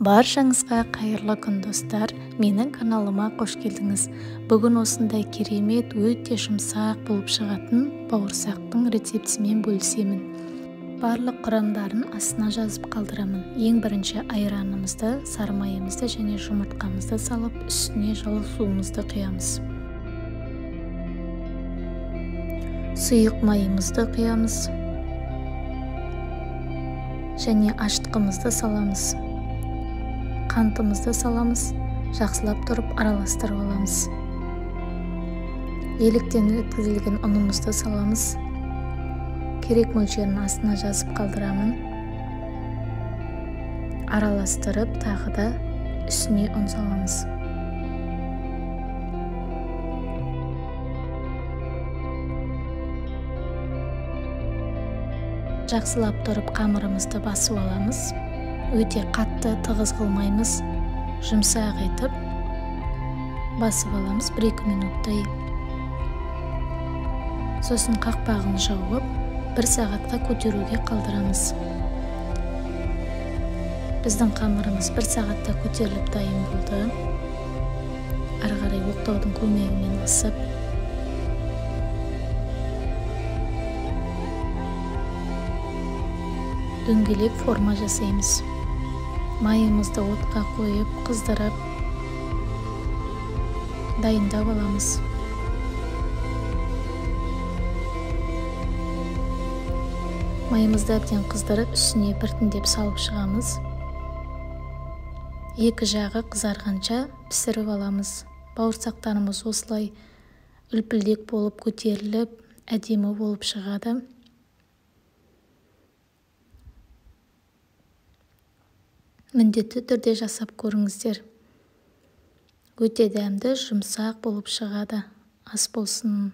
Баршаңызға қайырлы күн достар, менің каналыма қош келдіңіз. Бүгін осындай керемет, өте жұмсақ болып шығатын бауырсақтың рецептісімен бөлісемін. Барлық құрамдарын астына жазып қалдырамын. Ең бірінші айранымызды, сары майымызды және жұмыртқамызды салып, үстіне жылы суымызды құямыз. Сұйық майымызды құямыз және аштығымызды саламыз. Қантымызды саламыз, жақсылап тұрып араластырып аламыз. Еліктен өткізілген ұнымызды саламыз. Керек мөлшерін астына жазып қалдырамын. Араластырып, тағы да үстіне ұн саламыз. Жақсылап тұрып қамырымызды басып аламыз. Өте қатты тығыз қылмаймыз, жұмсақ етіп басып аламыз 1-2 минуттай. Сосын қақпағын жауып 1 сағатқа көтеруге қалдырамыз. Біздің қамырымыз 1 сағатта көтеріліп дайын болды. Ары қарай оқтаудың көмегімен ысып дөңгелек форма жасаймыз. Майымызды отқа қойып, қыздырып, дайындап аламыз. Майымызды әбден қыздырып, үстіне біртіндеп салып шығамыз. Екі жағы қызарғанша пісіріп аламыз. Бауырсақтарымыз осылай үлпілдек болып көтеріліп, әдемі болып шығады. Міндетті түрде жасап көріңіздер. Өте дәмді, жұмсақ болып шығады. Ас болсын.